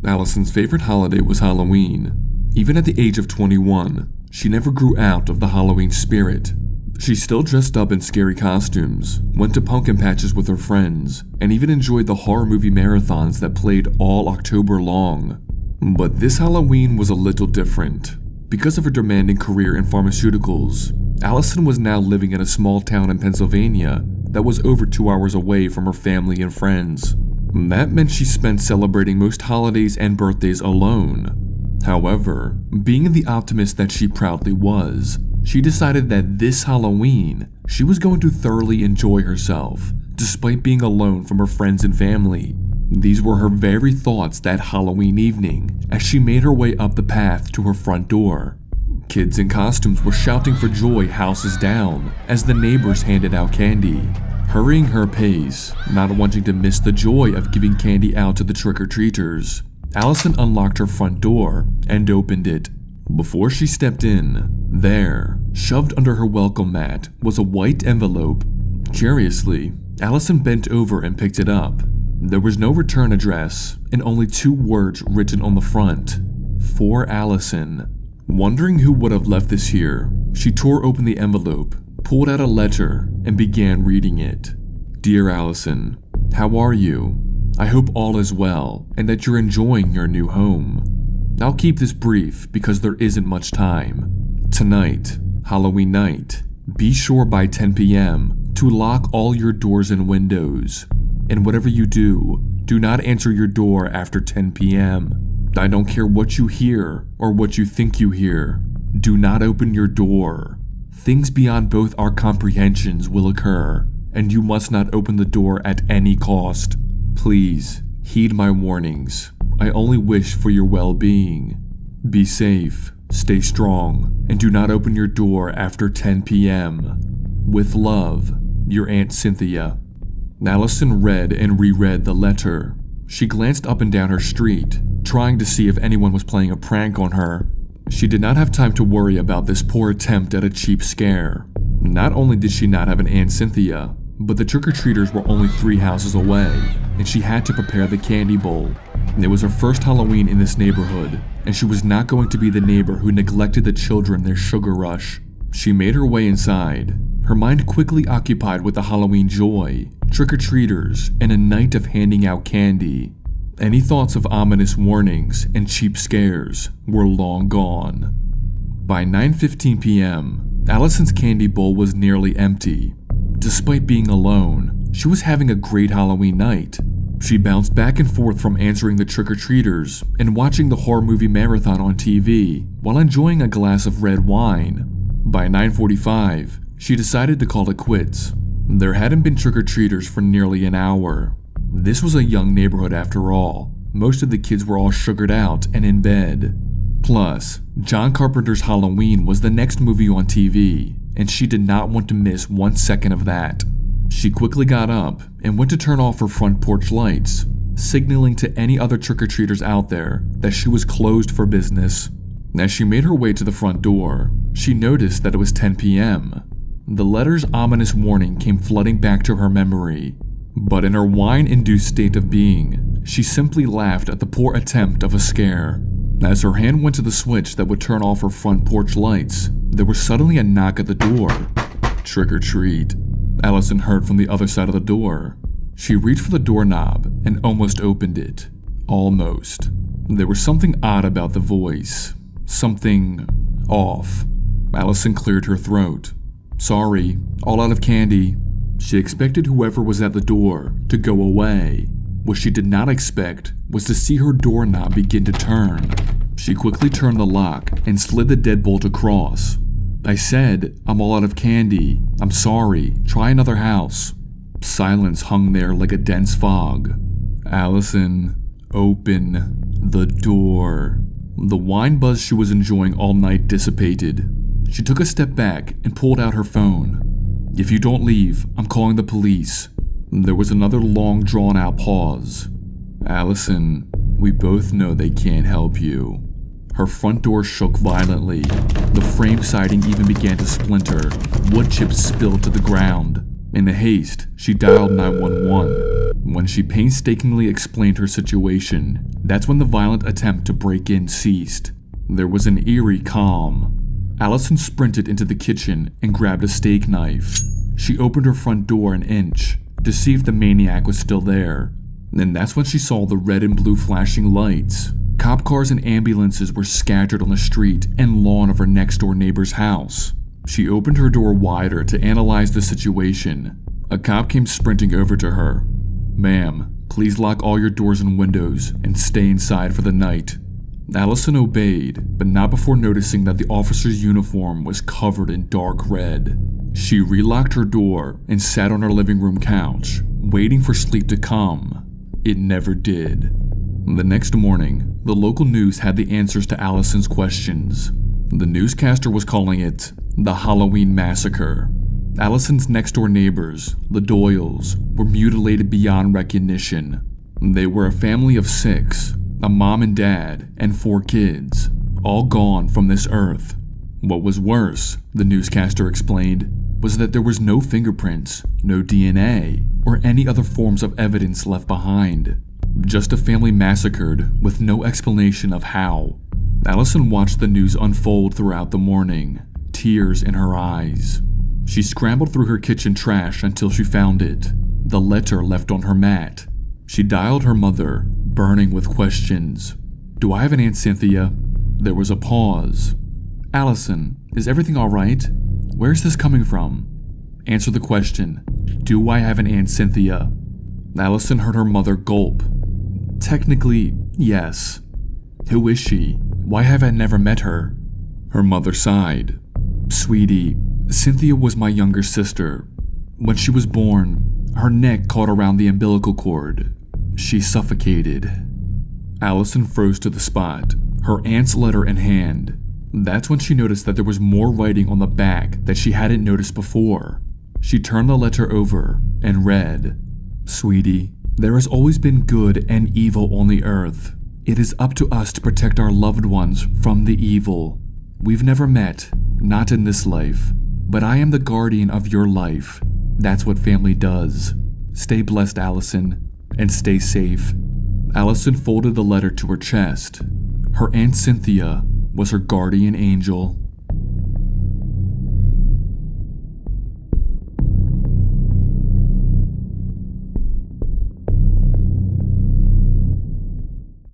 Allison's favorite holiday was Halloween. Even at the age of 21, she never grew out of the Halloween spirit. She still dressed up in scary costumes, went to pumpkin patches with her friends, and even enjoyed the horror movie marathons that played all October long. But this Halloween was a little different. Because of her demanding career in pharmaceuticals, Allison was now living in a small town in Pennsylvania that was over 2 hours away from her family and friends. That meant she spent celebrating most holidays and birthdays alone. However, being the optimist that she proudly was, she decided that this Halloween, she was going to thoroughly enjoy herself, despite being alone from her friends and family. These were her very thoughts that Halloween evening, as she made her way up the path to her front door. Kids in costumes were shouting for joy houses down as the neighbors handed out candy. Hurrying her pace, not wanting to miss the joy of giving candy out to the trick-or-treaters, Allison unlocked her front door and opened it. Before she stepped in, there, shoved under her welcome mat, was a white envelope. Curiously, Allison bent over and picked it up. There was no return address and only 2 words written on the front: for Allison. Wondering who would have left this here, she tore open the envelope, pulled out a letter, and began reading it. Dear Allison, how are you? I hope all is well and that you're enjoying your new home. I'll keep this brief because there isn't much time. Tonight, Halloween night, be sure by 10 p.m. to lock all your doors and windows. And whatever you do, do not answer your door after 10 p.m. I don't care what you hear or what you think you hear. Do not open your door. Things beyond both our comprehensions will occur, and you must not open the door at any cost. Please, heed my warnings. I only wish for your well-being. Be safe, stay strong, and do not open your door after 10 p.m. With love, your Aunt Cynthia. Allison read and reread the letter. She glanced up and down her street, trying to see if anyone was playing a prank on her. She did not have time to worry about this poor attempt at a cheap scare. Not only did she not have an Aunt Cynthia, but the trick-or-treaters were only 3 houses away, and she had to prepare the candy bowl. It was her first Halloween in this neighborhood, and she was not going to be the neighbor who neglected the children their sugar rush. She made her way inside, her mind quickly occupied with the Halloween joy, trick-or-treaters, and a night of handing out candy. Any thoughts of ominous warnings and cheap scares were long gone. By 9:15 p.m., Allison's candy bowl was nearly empty. Despite being alone, she was having a great Halloween night. She bounced back and forth from answering the trick-or-treaters and watching the horror movie marathon on TV while enjoying a glass of red wine. By 9:45, she decided to call it quits. There hadn't been trick-or-treaters for nearly an hour. This was a young neighborhood after all. Most of the kids were all sugared out and in bed. Plus, John Carpenter's Halloween was the next movie on TV, and she did not want to miss 1 second of that. She quickly got up and went to turn off her front porch lights, signaling to any other trick-or-treaters out there that she was closed for business. As she made her way to the front door, she noticed that it was 10 p.m. The letter's ominous warning came flooding back to her memory, but in her wine-induced state of being, she simply laughed at the poor attempt of a scare. As her hand went to the switch that would turn off her front porch lights, there was suddenly a knock at the door. Trick or treat, Allison heard from the other side of the door. She reached for the doorknob and almost opened it. Almost. There was something odd about the voice. Something off. Allison cleared her throat. Sorry, all out of candy. She expected whoever was at the door to go away. What she did not expect was to see her doorknob begin to turn. She quickly turned the lock and slid the deadbolt across. I said, I'm all out of candy. I'm sorry. Try another house. Silence hung there like a dense fog. Allison, open the door. The wine buzz she was enjoying all night dissipated. She took a step back and pulled out her phone. If you don't leave, I'm calling the police. There was another long drawn-out pause. Allison, we both know they can't help you. Her front door shook violently. The frame siding even began to splinter. Wood chips spilled to the ground. In haste, she dialed 911. When she painstakingly explained her situation, that's when the violent attempt to break in ceased. There was an eerie calm. Allison sprinted into the kitchen and grabbed a steak knife. She opened her front door an inch to see if the maniac was still there. And that's when she saw the red and blue flashing lights. Cop cars and ambulances were scattered on the street and lawn of her next-door neighbor's house. She opened her door wider to analyze the situation. A cop came sprinting over to her. "Ma'am, please lock all your doors and windows and stay inside for the night." Allison obeyed, but not before noticing that the officer's uniform was covered in dark red. She relocked her door and sat on her living room couch, waiting for sleep to come. It never did. The next morning, the local news had the answers to Allison's questions. The newscaster was calling it the Halloween Massacre. Allison's next-door neighbors, the Doyles, were mutilated beyond recognition. They were a family of 6, a mom and dad, and 4 kids, all gone from this earth. What was worse, the newscaster explained, was that there was no fingerprints, no DNA, or any other forms of evidence left behind. Just a family massacred with no explanation of how. Allison watched the news unfold throughout the morning, tears in her eyes. She scrambled through her kitchen trash until she found it, the letter left on her mat. She dialed her mother, burning with questions. "Do I have an Aunt Cynthia?" There was a pause. "Allison, is everything all right? Where's this coming from? Answer the question. Do I have an Aunt Cynthia?" Allison heard her mother gulp. "Technically, yes." "Who is she? Why have I never met her?" Her mother sighed. "Sweetie, Cynthia was my younger sister. When she was born, her neck caught around the umbilical cord. She suffocated." Allison froze to the spot, her aunt's letter in hand. That's when she noticed that there was more writing on the back that she hadn't noticed before. She turned the letter over and read, "Sweetie, there has always been good and evil on the earth. It is up to us to protect our loved ones from the evil. We've never met, not in this life, but I am the guardian of your life. That's what family does. Stay blessed, Allison, and stay safe." Allison folded the letter to her chest. Her Aunt Cynthia was her guardian angel.